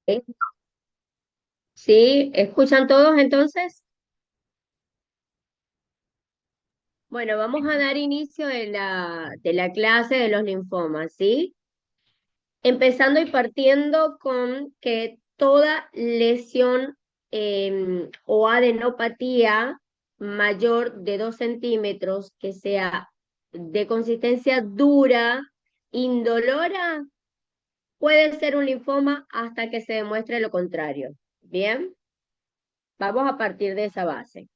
¿Eh? ¿Sí? ¿Escuchan todos entonces? Bueno, vamos a dar inicio de la clase de los linfomas, ¿sí? Empezando y partiendo con que toda lesión o adenopatía mayor de 2 centímetros que sea de consistencia dura, indolora, puede ser un linfoma hasta que se demuestre lo contrario. Bien, vamos a partir de esa base.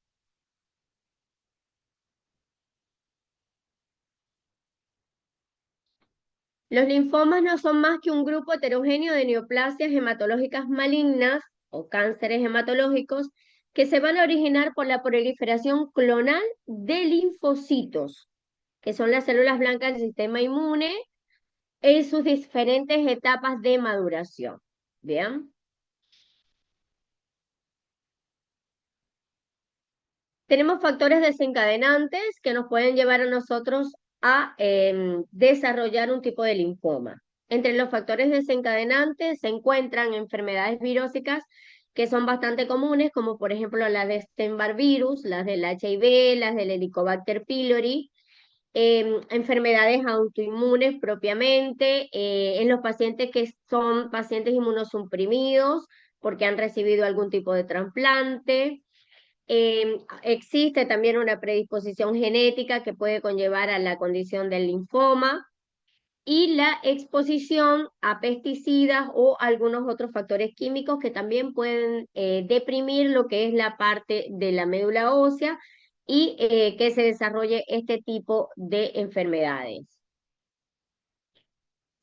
Los linfomas no son más que un grupo heterogéneo de neoplasias hematológicas malignas o cánceres hematológicos que se van a originar por la proliferación clonal de linfocitos, que son las células blancas del sistema inmune en sus diferentes etapas de maduración. Bien. Tenemos factores desencadenantes que nos pueden llevar a nosotros a desarrollar un tipo de linfoma. Entre los factores desencadenantes se encuentran enfermedades virósicas que son bastante comunes, como por ejemplo las de Epstein-Barr virus, las del HIV, las del Helicobacter pylori, enfermedades autoinmunes propiamente, en los pacientes que son pacientes inmunosuprimidos porque han recibido algún tipo de trasplante. Existe también una predisposición genética que puede conllevar a la condición del linfoma y la exposición a pesticidas o algunos otros factores químicos que también pueden deprimir lo que es la parte de la médula ósea y que se desarrolle este tipo de enfermedades.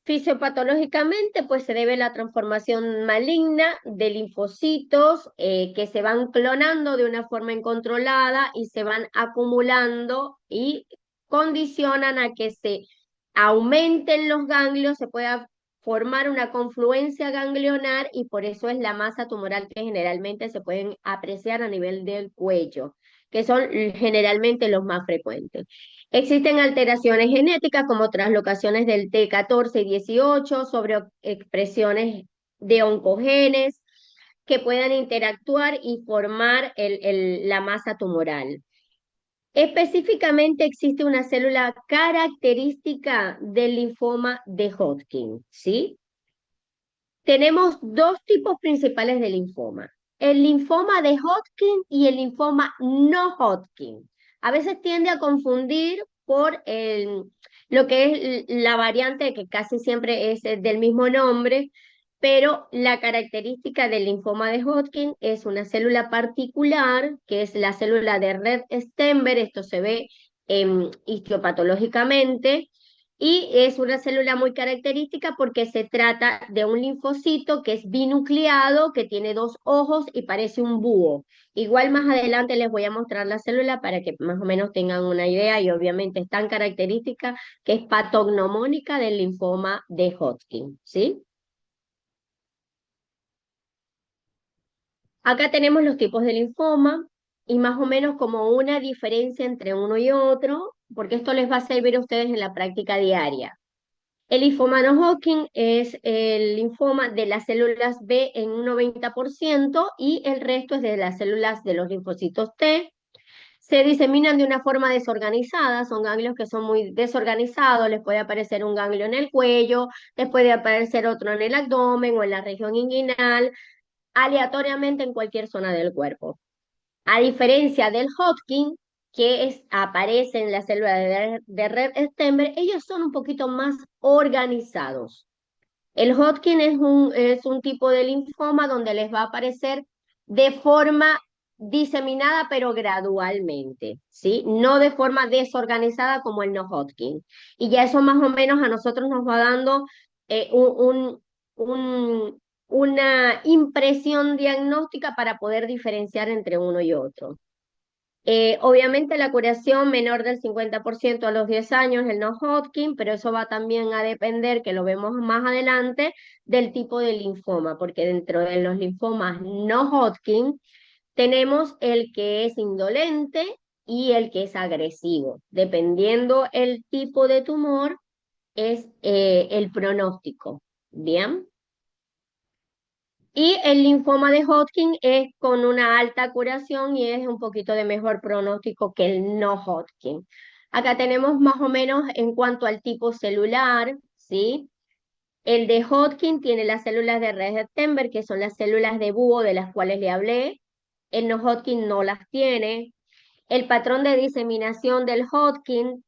Fisiopatológicamente, pues se debe a la transformación maligna de linfocitos que se van clonando de una forma incontrolada y se van acumulando y condicionan a que se aumenten los ganglios, se pueda formar una confluencia ganglionar y por eso es la masa tumoral que generalmente se pueden apreciar a nivel del cuello, que son generalmente los más frecuentes. Existen alteraciones genéticas como translocaciones del T14 y 18 sobre expresiones de oncogenes que puedan interactuar y formar la masa tumoral. Específicamente existe una célula característica del linfoma de Hodgkin, ¿sí? Tenemos dos tipos principales de linfoma, el linfoma de Hodgkin y el linfoma no Hodgkin. A veces tiende a confundir por lo que es la variante que casi siempre es del mismo nombre, pero la característica del linfoma de Hodgkin es una célula particular, que es la célula de Rett-Steinberg, esto se ve histopatológicamente, y es una célula muy característica porque se trata de un linfocito que es binucleado, que tiene dos ojos y parece un búho. Igual más adelante les voy a mostrar la célula para que más o menos tengan una idea y obviamente es tan característica que es patognomónica del linfoma de Hodgkin, ¿sí? Acá tenemos los tipos de linfoma y más o menos como una diferencia entre uno y otro, porque esto les va a servir a ustedes en la práctica diaria. El linfoma no Hodgkin es el linfoma de las células B en un 90% y el resto es de las células de los linfocitos T. Se diseminan de una forma desorganizada, son ganglios que son muy desorganizados, les puede aparecer un ganglio en el cuello, les puede aparecer otro en el abdomen o en la región inguinal, aleatoriamente en cualquier zona del cuerpo. A diferencia del Hodgkin, aparece en la célula de Rett-Steinberg, ellos son un poquito más organizados. El Hodgkin es un tipo de linfoma donde les va a aparecer de forma diseminada, pero gradualmente, ¿sí? No de forma desorganizada como el no Hodgkin. Y ya eso más o menos a nosotros nos va dando una impresión diagnóstica para poder diferenciar entre uno y otro. Obviamente la curación menor del 50% a los 10 años, el no Hodgkin, pero eso va también a depender, que lo vemos más adelante, del tipo de linfoma, porque dentro de los linfomas no Hodgkin tenemos el que es indolente y el que es agresivo. Dependiendo el tipo de tumor, es el pronóstico. Bien. Y el linfoma de Hodgkin es con una alta curación y es un poquito de mejor pronóstico que el no Hodgkin. Acá tenemos más o menos en cuanto al tipo celular, ¿sí? El de Hodgkin tiene las células de Rett-Heptenberg, que son las células de búho de las cuales le hablé. El no Hodgkin no las tiene. El patrón de diseminación del Hodgkin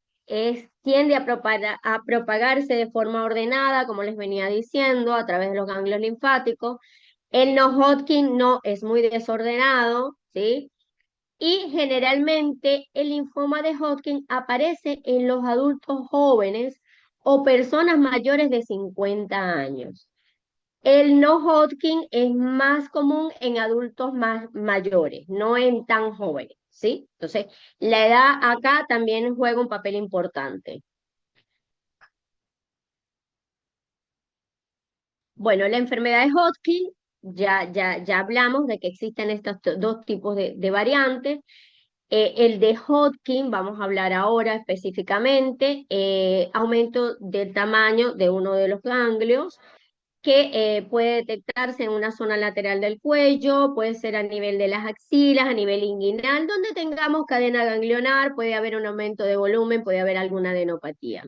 tiende a propagarse de forma ordenada, como les venía diciendo, a través de los ganglios linfáticos. El no Hodgkin no es muy desordenado, ¿sí? Y generalmente el linfoma de Hodgkin aparece en los adultos jóvenes o personas mayores de 50 años. El no Hodgkin es más común en adultos más mayores, no en tan jóvenes, ¿sí? Entonces, la edad acá también juega un papel importante. Bueno, la enfermedad de Hodgkin, ya hablamos de que existen estos dos tipos de variantes. El de Hodgkin, vamos a hablar ahora específicamente, aumento del tamaño de uno de los ganglios que puede detectarse en una zona lateral del cuello, puede ser a nivel de las axilas, a nivel inguinal, donde tengamos cadena ganglionar, puede haber un aumento de volumen, puede haber alguna adenopatía.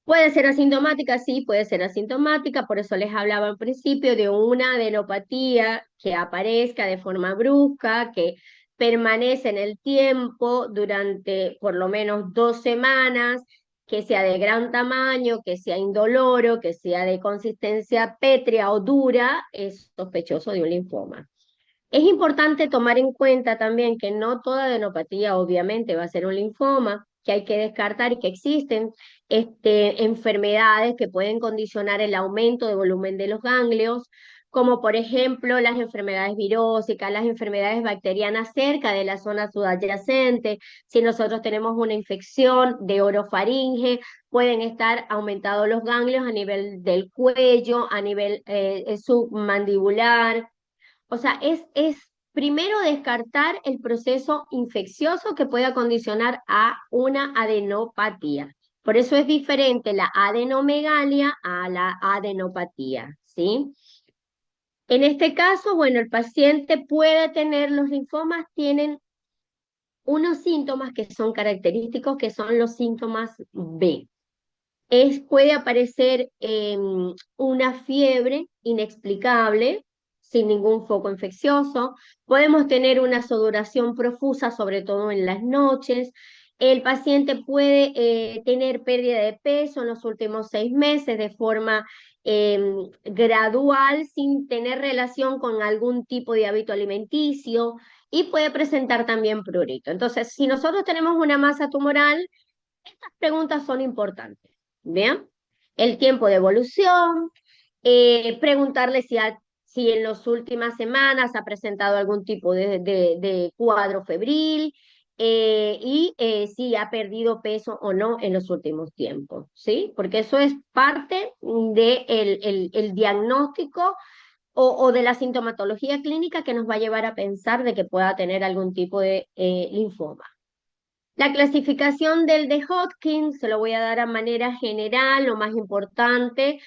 Puede ser asintomática, sí, puede ser asintomática, por eso les hablaba al principio de una adenopatía que aparezca de forma brusca, que permanece en el tiempo durante por lo menos 2 semanas, que sea de gran tamaño, que sea indoloro, que sea de consistencia pétrea o dura, es sospechoso de un linfoma. Es importante tomar en cuenta también que no toda adenopatía obviamente va a ser un linfoma, que hay que descartar y que existen enfermedades que pueden condicionar el aumento de volumen de los ganglios, como por ejemplo las enfermedades virósicas, las enfermedades bacterianas cerca de la zona subyacente. Si nosotros tenemos una infección de orofaringe, pueden estar aumentados los ganglios a nivel del cuello, a nivel submandibular. O sea, es primero descartar el proceso infeccioso que pueda condicionar a una adenopatía. Por eso es diferente la adenomegalia a la adenopatía, ¿sí? En este caso, bueno, el paciente puede tener, los linfomas tienen unos síntomas que son característicos, que son los síntomas B. Puede aparecer una fiebre inexplicable, sin ningún foco infeccioso. Podemos tener una sudoración profusa, sobre todo en las noches. El paciente puede tener pérdida de peso en los últimos 6 meses de forma gradual, sin tener relación con algún tipo de hábito alimenticio, y puede presentar también prurito. Entonces, si nosotros tenemos una masa tumoral, estas preguntas son importantes, ¿bien? El tiempo de evolución, preguntarle si en las últimas semanas ha presentado algún tipo de cuadro febril, y si ha perdido peso o no en los últimos tiempos, ¿sí? Porque eso es parte del el diagnóstico o de la sintomatología clínica que nos va a llevar a pensar de que pueda tener algún tipo de linfoma. La clasificación del de Hodgkin se lo voy a dar a manera general, lo más importante,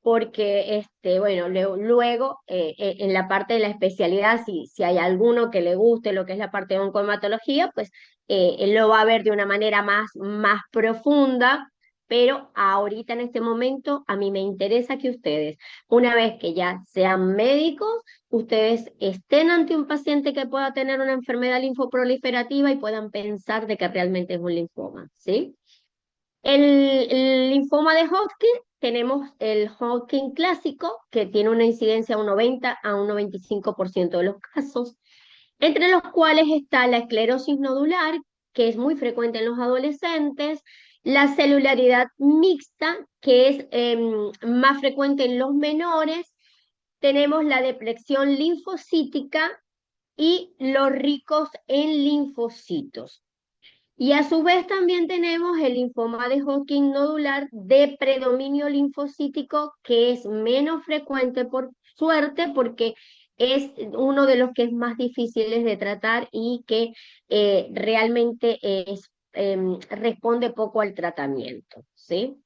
porque bueno, luego en la parte de la especialidad, si hay alguno que le guste lo que es la parte de oncohematología, pues él lo va a ver de una manera más profunda, pero ahorita en este momento a mí me interesa que ustedes, una vez que ya sean médicos, ustedes estén ante un paciente que pueda tener una enfermedad linfoproliferativa y puedan pensar de que realmente es un linfoma, ¿sí? El linfoma de Hodgkin, tenemos el Hodgkin clásico, que tiene una incidencia de un 90 a un 95% de los casos, entre los cuales está la esclerosis nodular, que es muy frecuente en los adolescentes, la celularidad mixta, que es más frecuente en los menores, tenemos la depleción linfocítica y los ricos en linfocitos. Y a su vez también tenemos el linfoma de Hodgkin nodular de predominio linfocítico, que es menos frecuente por suerte, porque es uno de los que es más difíciles de tratar y que realmente responde poco al tratamiento, ¿sí?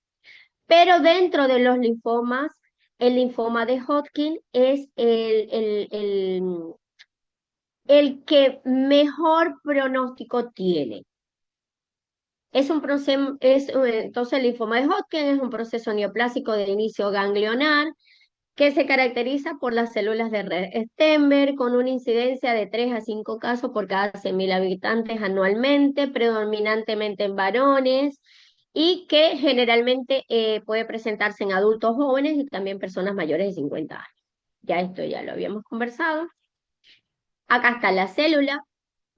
Pero dentro de los linfomas el linfoma de Hodgkin es el que mejor pronóstico tiene. Es un proceso, entonces el linfoma de Hodgkin es un proceso neoplásico de inicio ganglionar que se caracteriza por las células de Stenberg con una incidencia de 3 a 5 casos por cada 100.000 habitantes anualmente, predominantemente en varones, y que generalmente puede presentarse en adultos jóvenes y también personas mayores de 50 años. Ya esto ya lo habíamos conversado. Acá está la célula.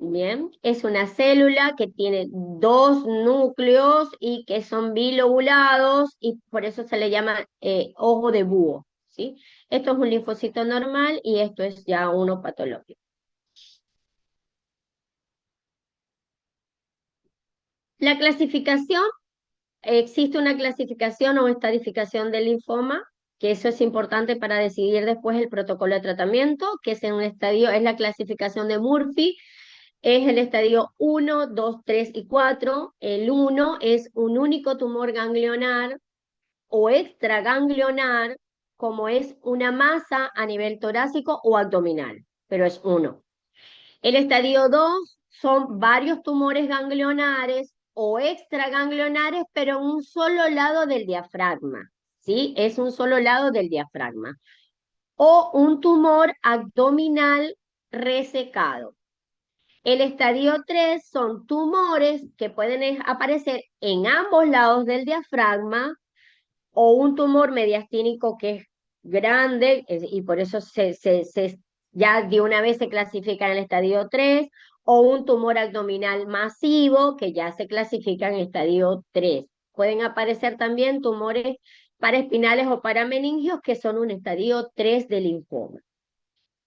Bien, es una célula que tiene dos núcleos y que son bilobulados y por eso se le llama ojo de búho, ¿sí? Esto es un linfocito normal y esto es ya uno patológico. La clasificación, existe una clasificación o estadificación del linfoma, que eso es importante para decidir después el protocolo de tratamiento, que es en un estadio, es la clasificación de Murphy. Es el estadio 1, 2, 3 y 4. El 1 es un único tumor ganglionar o extraganglionar, como es una masa a nivel torácico o abdominal, pero es uno. El estadio 2 son varios tumores ganglionares o extraganglionares, pero en un solo lado del diafragma, ¿sí? Es un solo lado del diafragma. O un tumor abdominal resecado. El estadio 3 son tumores que pueden aparecer en ambos lados del diafragma o un tumor mediastínico que es grande y por eso ya de una vez se clasifica en el estadio 3 o un tumor abdominal masivo que ya se clasifica en el estadio 3. Pueden aparecer también tumores paraespinales o parameningios que son un estadio 3 de linfoma.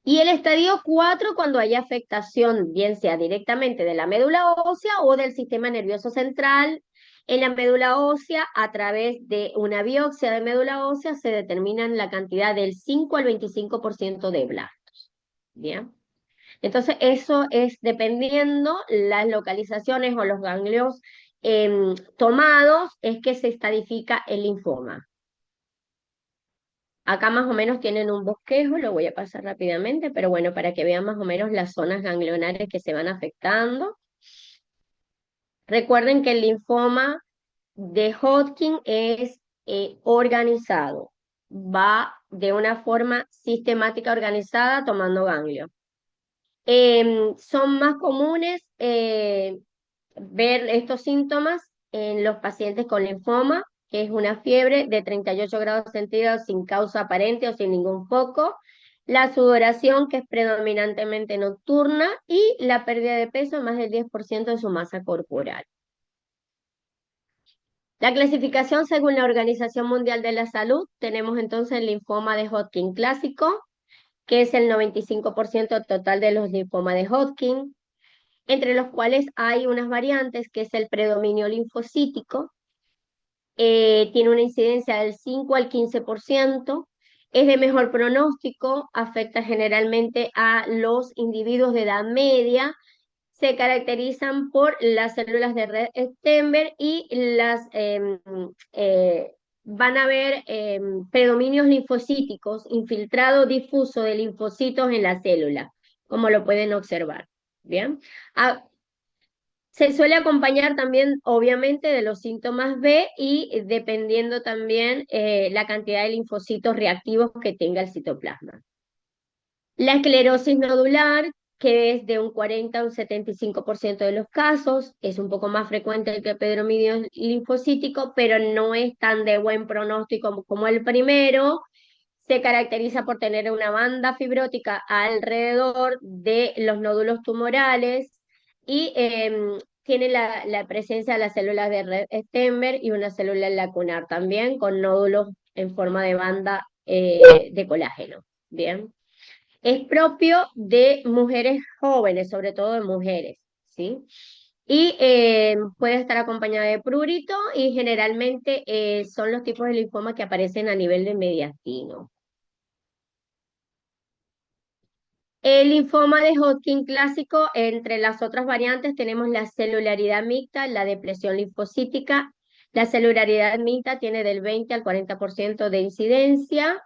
Y el estadio 4 cuando hay afectación, bien sea directamente de la médula ósea o del sistema nervioso central. En la médula ósea, a través de una biopsia de médula ósea, se determinan la cantidad del 5 al 25% de blastos. ¿Bien? Entonces, eso es dependiendo las localizaciones o los ganglios tomados, es que se estadifica el linfoma. Acá más o menos tienen un bosquejo, lo voy a pasar rápidamente, pero bueno, para que vean más o menos las zonas ganglionares que se van afectando. Recuerden que el linfoma de Hodgkin es organizado, va de una forma sistemática organizada tomando ganglio. Son más comunes ver estos síntomas en los pacientes con linfoma, que es una fiebre de 38 grados centígrados sin causa aparente o sin ningún foco, la sudoración, que es predominantemente nocturna, y la pérdida de peso más del 10% de su masa corporal. La clasificación según la Organización Mundial de la Salud, tenemos entonces el linfoma de Hodgkin clásico, que es el 95% total de los linfomas de Hodgkin, entre los cuales hay unas variantes, que es el predominio linfocítico, tiene una incidencia del 5 al 15%, es de mejor pronóstico, afecta generalmente a los individuos de edad media, se caracterizan por las células de red Stenberg y van a haber predominios linfocíticos, infiltrado difuso de linfocitos en la célula, como lo pueden observar. ¿Bien? Se suele acompañar también, obviamente, de los síntomas B y dependiendo también la cantidad de linfocitos reactivos que tenga el citoplasma. La esclerosis nodular, que es de un 40 a un 75% de los casos, es un poco más frecuente que el predominio linfocítico, pero no es tan de buen pronóstico como el primero. Se caracteriza por tener una banda fibrótica alrededor de los nódulos tumorales y tiene la presencia de las células de red Stenberg y una célula lacunar también con nódulos en forma de banda de colágeno. Bien. Es propio de mujeres jóvenes, sobre todo de mujeres, ¿sí? Y puede estar acompañada de prurito y generalmente son los tipos de linfoma que aparecen a nivel de mediastino. El linfoma de Hodgkin clásico, entre las otras variantes tenemos la celularidad mixta, la depresión linfocítica. La celularidad mixta tiene del 20 al 40% de incidencia.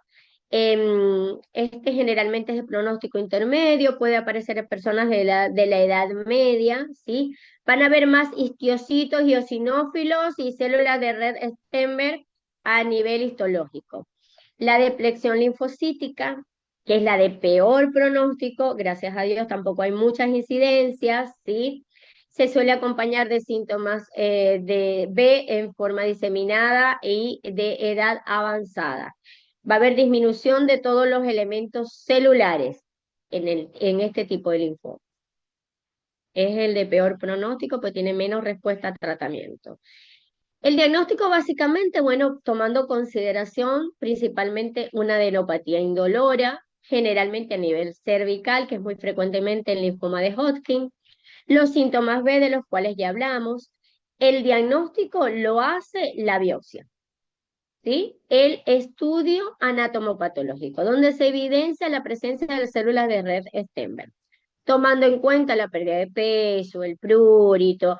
Este generalmente es de pronóstico intermedio, puede aparecer en personas de la edad media, ¿sí? Van a haber más histiocitos y eosinófilos y células de red Stenberg a nivel histológico. La depleción linfocítica, que es la de peor pronóstico, gracias a Dios tampoco hay muchas incidencias, ¿sí? Se suele acompañar de síntomas de B en forma diseminada y de edad avanzada. Va a haber disminución de todos los elementos celulares en este tipo de linfoma. Es el de peor pronóstico, pues tiene menos respuesta a tratamiento. El diagnóstico básicamente, bueno, tomando consideración principalmente una adenopatía indolora, generalmente a nivel cervical, que es muy frecuentemente el linfoma de Hodgkin, los síntomas B de los cuales ya hablamos. El diagnóstico lo hace la biopsia, ¿sí? El estudio anatomopatológico, donde se evidencia la presencia de las células de red Stenberg, tomando en cuenta la pérdida de peso, el prurito,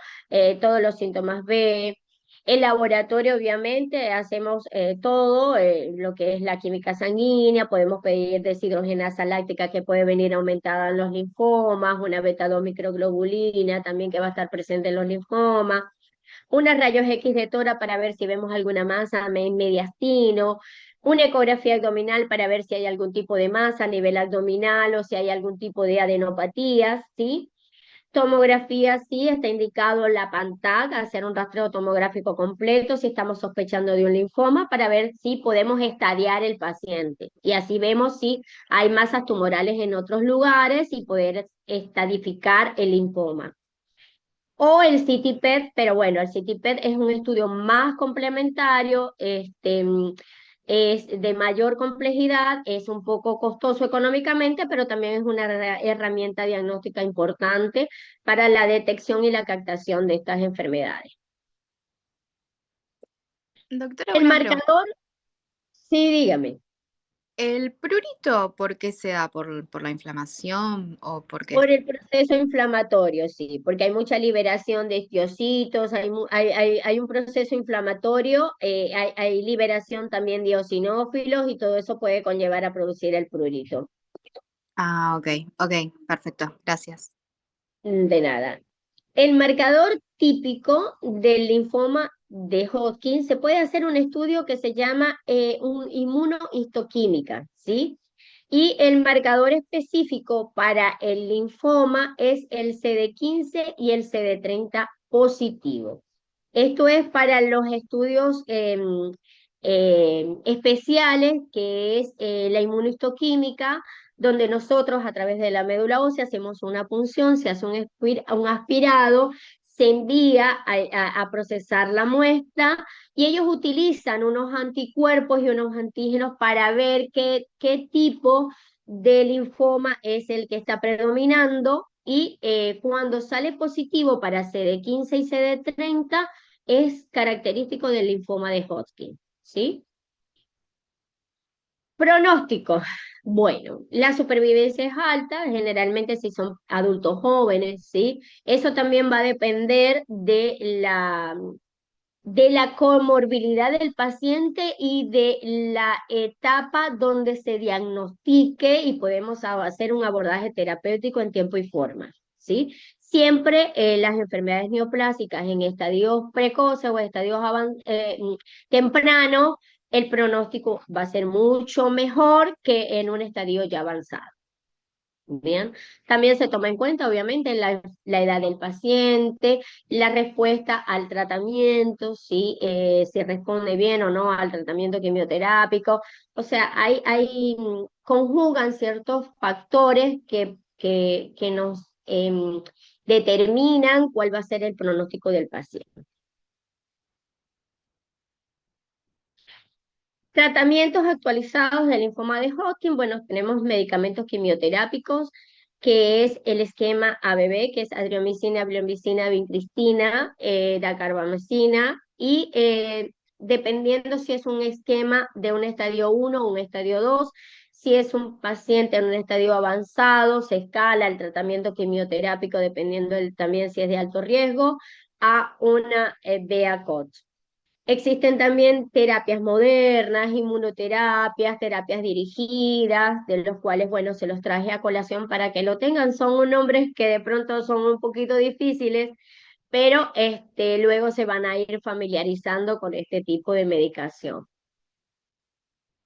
todos los síntomas B. El laboratorio, obviamente, hacemos todo, lo que es la química sanguínea, podemos pedir deshidrogenasa láctica que puede venir aumentada en los linfomas, una beta-2 microglobulina también que va a estar presente en los linfomas, unos rayos X de tora para ver si vemos alguna masa en mediastino, una ecografía abdominal para ver si hay algún tipo de masa a nivel abdominal o si hay algún tipo de adenopatías, ¿sí? Tomografía, sí, está indicado la PANTAC, hacer un rastreo tomográfico completo si estamos sospechando de un linfoma para ver si podemos estadiar el paciente. Y así vemos si hay masas tumorales en otros lugares y poder estadificar el linfoma. O el CT-PET, pero bueno, el CT-PET es un estudio más complementario, es de mayor complejidad, es un poco costoso económicamente, pero también es una herramienta diagnóstica importante para la detección y la captación de estas enfermedades. Doctora, El una pregunta. marcador, sí, dígame. ¿El prurito por qué se da? ¿Por la inflamación o por qué? Por el proceso inflamatorio, sí, porque hay mucha liberación de estiocitos, hay un proceso inflamatorio, hay liberación también de eosinófilos y todo eso puede conllevar a producir el prurito. Ah, ok, ok, perfecto, gracias. De nada. El marcador típico del linfoma de Hodgkin se puede hacer un estudio que se llama un inmunohistoquímica, ¿sí? Y el marcador específico para el linfoma es el CD15 y el CD30 positivo. Esto es para los estudios especiales, que es la inmunohistoquímica, donde nosotros a través de la médula ósea hacemos una punción, se hace un aspirado, se envía a procesar la muestra y ellos utilizan unos anticuerpos y unos antígenos para ver qué tipo de linfoma es el que está predominando y cuando sale positivo para CD15 y CD30 es característico del linfoma de Hodgkin, ¿sí? Pronóstico. Bueno, la supervivencia es alta, generalmente si son adultos jóvenes, ¿sí? Eso también va a depender de la comorbilidad del paciente y de la etapa donde se diagnostique y podemos hacer un abordaje terapéutico en tiempo y forma, ¿sí? Siempre las enfermedades neoplásicas en estadios precoces o estadios tempranos, el pronóstico va a ser mucho mejor que en un estadio ya avanzado. Bien, también se toma en cuenta, obviamente, la edad del paciente, la respuesta al tratamiento, si responde bien o no al tratamiento quimioterápico. O sea, conjugan ciertos factores que nos determinan cuál va a ser el pronóstico del paciente. Tratamientos actualizados del linfoma de Hodgkin, bueno, tenemos medicamentos quimioterápicos, que es el esquema ABB, que es adriamicina, bleomicina, vincristina, dacarbamicina, y dependiendo si es un esquema de un estadio 1 o un estadio 2, si es un paciente en un estadio avanzado, se escala el tratamiento quimioterápico, dependiendo también si es de alto riesgo, a una BACOT. Existen también terapias modernas, inmunoterapias, terapias dirigidas, de los cuales, bueno, se los traje a colación para que lo tengan. Son nombres que de pronto son un poquito difíciles, pero luego se van a ir familiarizando con este tipo de medicación.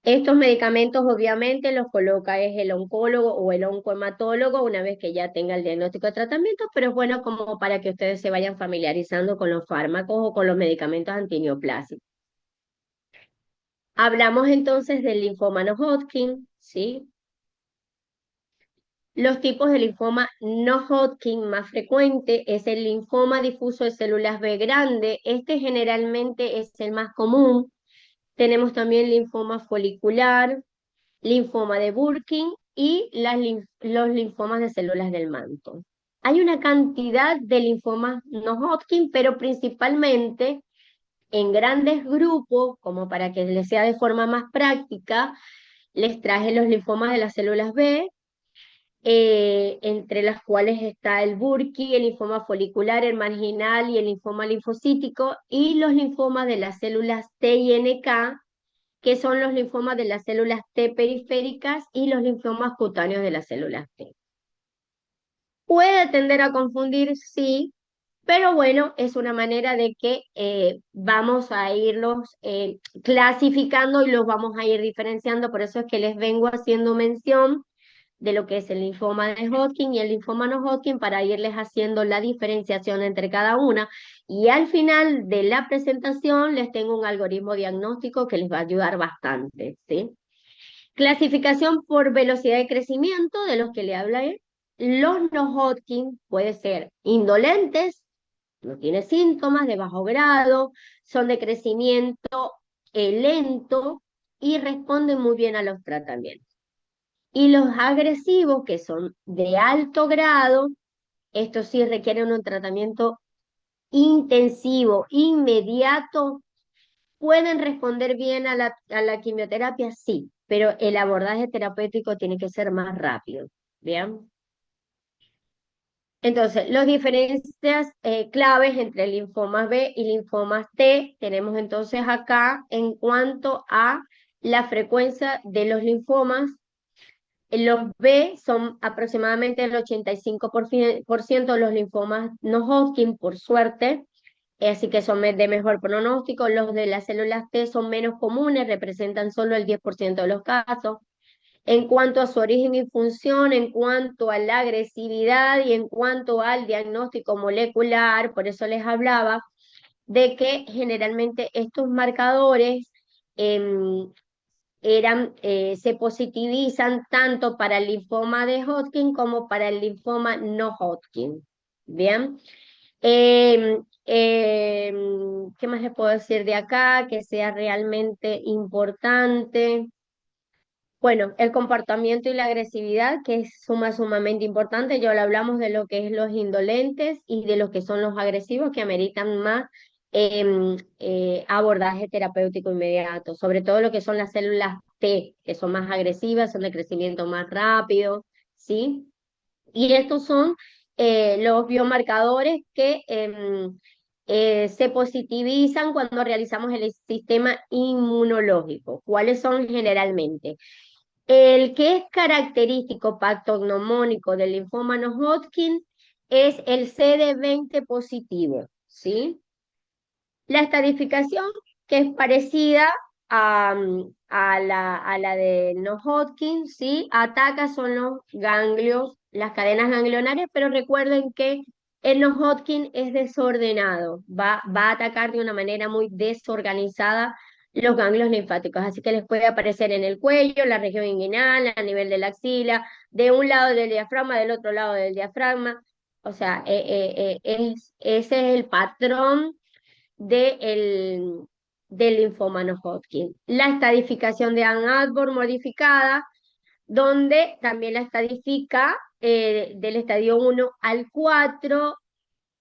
Estos medicamentos obviamente los coloca es el oncólogo o el oncohematólogo una vez que ya tenga el diagnóstico de tratamiento, pero es bueno como para que ustedes se vayan familiarizando con los fármacos o con los medicamentos antineoplásicos. Hablamos entonces del linfoma no Hodgkin, ¿sí? Los tipos de linfoma no Hodgkin más frecuente es el linfoma difuso de células B grande. Este generalmente es el más común. Tenemos también linfoma folicular, linfoma de Burkitt y los linfomas de células del manto. Hay una cantidad de linfomas no Hodgkin, pero principalmente en grandes grupos, como para que les sea de forma más práctica, les traje los linfomas de las células B, entre las cuales está el Burkitt, el linfoma folicular, el marginal y el linfoma linfocítico, y los linfomas de las células T y NK, que son los linfomas de las células T periféricas y los linfomas cutáneos de las células T. Puede tender a confundir, sí, pero bueno, es una manera de que vamos a irlos clasificando y los vamos a ir diferenciando, por eso es que les vengo haciendo mención de lo que es el linfoma de Hodgkin y el linfoma no Hodgkin para irles haciendo la diferenciación entre cada una. Y al final de la presentación les tengo un algoritmo diagnóstico que les va a ayudar bastante, ¿sí? Clasificación por velocidad de crecimiento, de los que le hablé. Los no Hodgkin pueden ser indolentes, no tienen síntomas, de bajo grado, son de crecimiento lento y responden muy bien a los tratamientos. Y los agresivos, que son de alto grado, estos sí requieren un tratamiento intensivo, inmediato. ¿Pueden responder bien a la quimioterapia? Sí, pero el abordaje terapéutico tiene que ser más rápido. ¿Bien? Entonces, las diferencias claves entre linfomas B y linfomas T tenemos entonces acá en cuanto a la frecuencia de los linfomas. Los B son aproximadamente el 85% de los linfomas no Hodgkin, por suerte, así que son de mejor pronóstico. Los de las células T son menos comunes, representan solo el 10% de los casos. En cuanto a su origen y función, en cuanto a la agresividad y en cuanto al diagnóstico molecular, por eso les hablaba de que generalmente estos marcadores se positivizan tanto para el linfoma de Hodgkin como para el linfoma no Hodgkin. Bien. ¿Qué más les puedo decir de acá que sea realmente importante? Bueno, el comportamiento y la agresividad, que es sumamente importante. Ya lo hablamos de lo que es los indolentes y de lo que son los agresivos, que ameritan más abordaje terapéutico inmediato, sobre todo lo que son las células T, que son más agresivas, son de crecimiento más rápido, ¿sí? Y estos son los biomarcadores que se positivizan cuando realizamos el sistema inmunológico. ¿Cuáles son generalmente? El que es característico patognomónico del linfoma no Hodgkin es el CD20 positivo, ¿sí? La estadificación, que es parecida a la de no Hodgkin, ¿sí? Ataca son los ganglios, las cadenas ganglionarias, pero recuerden que el no Hodgkin es desordenado, va a atacar de una manera muy desorganizada los ganglios linfáticos, así que les puede aparecer en el cuello, la región inguinal, a nivel de la axila, de un lado del diafragma, del otro lado del diafragma, o sea, ese es el patrón del linfoma no Hodgkin. La estadificación de Ann Arbor modificada, donde también la estadifica del estadio 1 al 4,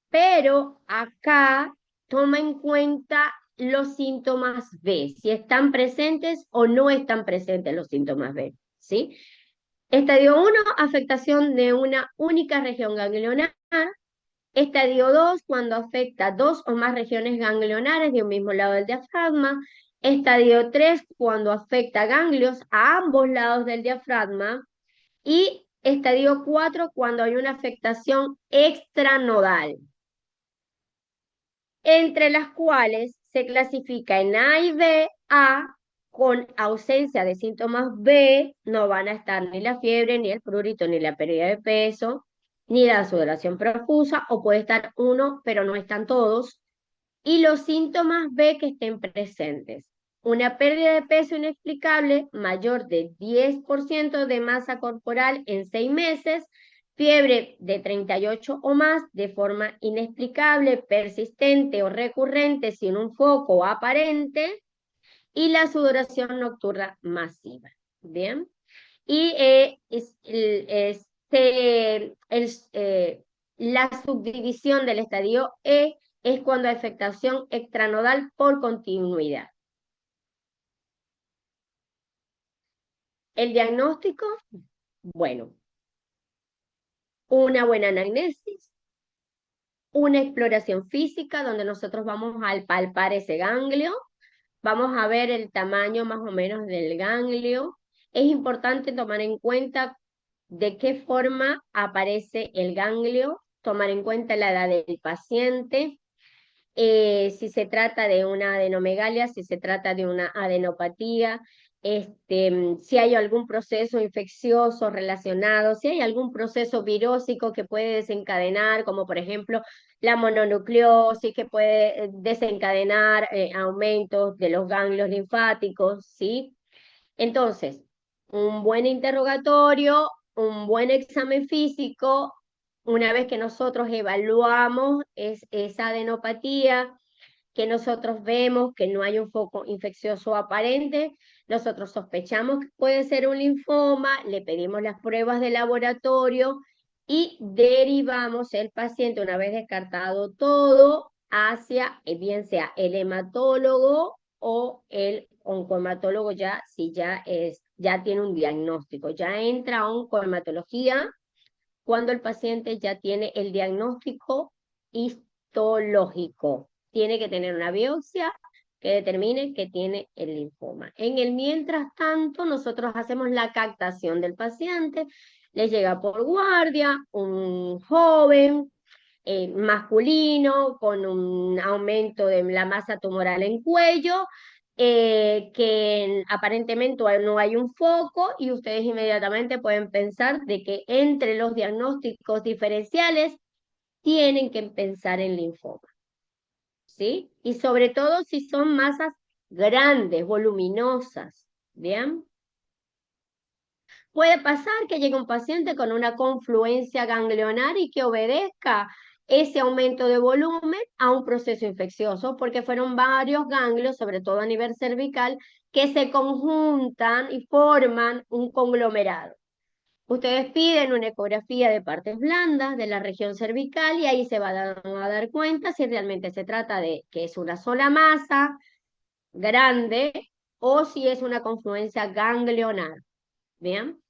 pero acá toma en cuenta los síntomas B, si están presentes o no están presentes los síntomas B, ¿sí? Estadio 1, afectación de una única región ganglionar. Estadio 2, cuando afecta dos o más regiones ganglionares de un mismo lado del diafragma. Estadio 3, cuando afecta ganglios a ambos lados del diafragma. Y estadio 4, cuando hay una afectación extranodal, entre las cuales se clasifica en A y B. A, con ausencia de síntomas. B, no van a estar ni la fiebre, ni el prurito, ni la pérdida de peso, ni la sudoración profusa, o puede estar uno, pero no están todos. Y los síntomas B que estén presentes: una pérdida de peso inexplicable mayor de 10% de masa corporal en 6 meses, fiebre de 38 o más de forma inexplicable, persistente o recurrente sin un foco aparente, y la sudoración nocturna masiva. Bien. Y la subdivisión del estadio E es cuando hay afectación extranodal por continuidad. El diagnóstico, bueno, una buena anamnesis, una exploración física donde nosotros vamos a palpar ese ganglio, vamos a ver el tamaño más o menos del ganglio. Es importante tomar en cuenta de qué forma aparece el ganglio, tomar en cuenta la edad del paciente, si se trata de una adenomegalia, si se trata de una adenopatía, si hay algún proceso infeccioso relacionado, si hay algún proceso virósico que puede desencadenar, como por ejemplo la mononucleosis, que puede desencadenar aumentos de los ganglios linfáticos, ¿sí? Entonces, un buen interrogatorio, un buen examen físico, una vez que nosotros evaluamos esa adenopatía, que nosotros vemos que no hay un foco infeccioso aparente, nosotros sospechamos que puede ser un linfoma, le pedimos las pruebas de laboratorio y derivamos el paciente, una vez descartado todo, hacia bien sea el hematólogo o el oncohematólogo, ya si ya tiene un diagnóstico, ya entra a oncohematología cuando el paciente ya tiene el diagnóstico histológico. Tiene que tener una biopsia que determine que tiene el linfoma. En el mientras tanto, nosotros hacemos la captación del paciente. Le llega por guardia un joven masculino con un aumento de la masa tumoral en cuello, que aparentemente no hay un foco, y ustedes inmediatamente pueden pensar de que entre los diagnósticos diferenciales tienen que pensar en linfoma, ¿sí? Y sobre todo si son masas grandes, voluminosas, ¿bien? Puede pasar que llegue un paciente con una confluencia ganglionar y que obedezca ese aumento de volumen a un proceso infeccioso, porque fueron varios ganglios, sobre todo a nivel cervical, que se conjuntan y forman un conglomerado. Ustedes piden una ecografía de partes blandas de la región cervical y ahí se van a dar cuenta si realmente se trata de que es una sola masa grande o si es una confluencia ganglionar. ¿Bien?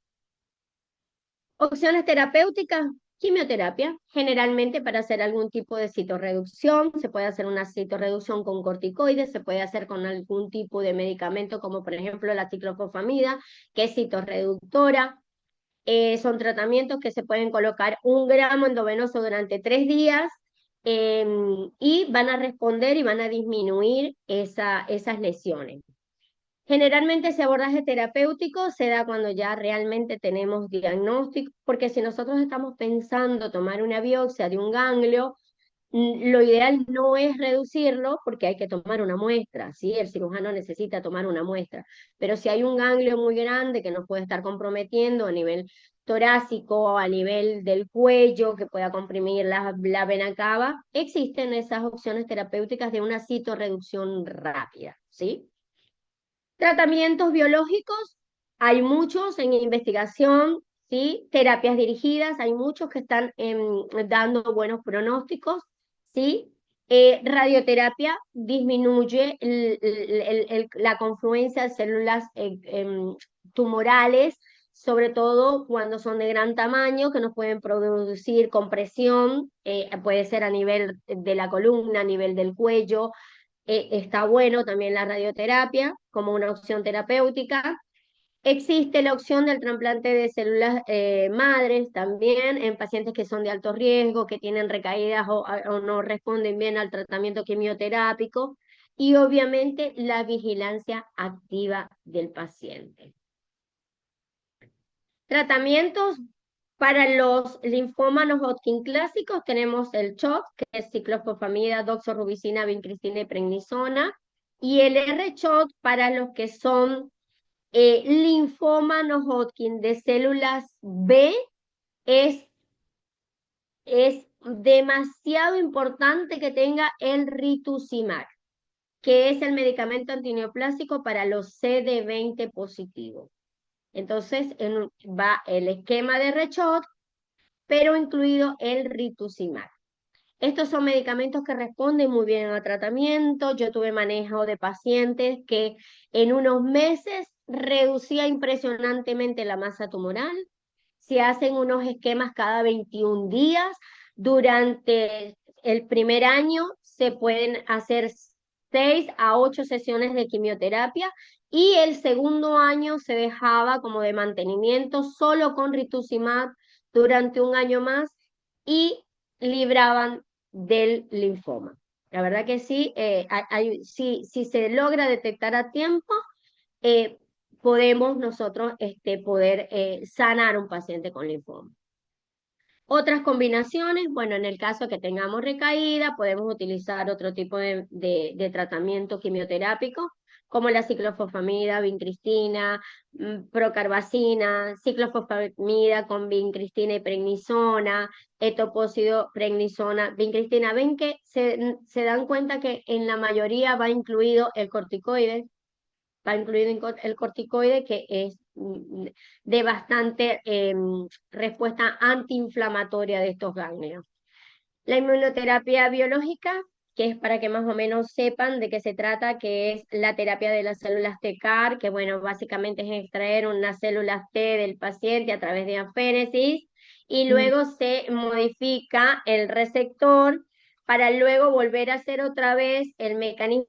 Opciones terapéuticas: quimioterapia, generalmente para hacer algún tipo de citorreducción. Se puede hacer una citorreducción con corticoides, se puede hacer con algún tipo de medicamento, como por ejemplo la ciclofosfamida, que es citorreductora. Son tratamientos que se pueden colocar 1 gramo endovenoso durante 3 días, y van a responder y van a disminuir esas lesiones. Generalmente ese abordaje terapéutico se da cuando ya realmente tenemos diagnóstico, porque si nosotros estamos pensando tomar una biopsia de un ganglio, lo ideal no es reducirlo porque hay que tomar una muestra, ¿sí? El cirujano necesita tomar una muestra, pero si hay un ganglio muy grande que nos puede estar comprometiendo a nivel torácico, a nivel del cuello, que pueda comprimir la vena cava, existen esas opciones terapéuticas de una citorreducción rápida, ¿sí? Tratamientos biológicos, hay muchos en investigación, ¿sí? Terapias dirigidas, hay muchos que están dando buenos pronósticos, ¿sí? Radioterapia disminuye la confluencia de células tumorales sobre todo cuando son de gran tamaño, que nos pueden producir compresión, puede ser a nivel de la columna, a nivel del cuello. Está bueno también la radioterapia como una opción terapéutica. Existe la opción del trasplante de células madres también en pacientes que son de alto riesgo, que tienen recaídas o no responden bien al tratamiento quimioterápico, y obviamente la vigilancia activa del paciente. Tratamientos para los linfomas no Hodgkin clásicos tenemos el CHOP, que es ciclofosfamida, doxorubicina, vincristina y prednisona, y el R-CHOP para los que son linfoma no Hodgkin de células B. es demasiado importante que tenga el rituximab, que es el medicamento antineoplásico para los CD20 positivos. Entonces va el esquema de R-CHOP, pero incluido el rituximab. Estos son medicamentos que responden muy bien al tratamiento. Yo tuve manejo de pacientes que en unos meses reducía impresionantemente la masa tumoral. Se hacen unos esquemas cada 21 días. Durante el primer año se pueden hacer 6 a 8 sesiones de quimioterapia, y el segundo año se dejaba como de mantenimiento solo con rituximab durante un año más, y libraban del linfoma. La verdad que sí, si se logra detectar a tiempo, eh, podemos nosotros poder sanar un paciente con linfoma. Otras combinaciones, bueno, en el caso que tengamos recaída, podemos utilizar otro tipo de tratamiento quimioterápico, como la ciclofosfamida, vincristina, procarbazina, ciclofosfamida con vincristina y prednisona, etopósido, prednisona, vincristina. Ven que se dan cuenta que en la mayoría va incluido el corticoide, el corticoide, que es de bastante respuesta antiinflamatoria de estos ganglios. La inmunoterapia biológica, que es para que más o menos sepan de qué se trata, que es la terapia de las células T-CAR, que bueno, básicamente es extraer unas células T del paciente a través de aféresis, y luego se modifica el receptor para luego volver a hacer otra vez el mecanismo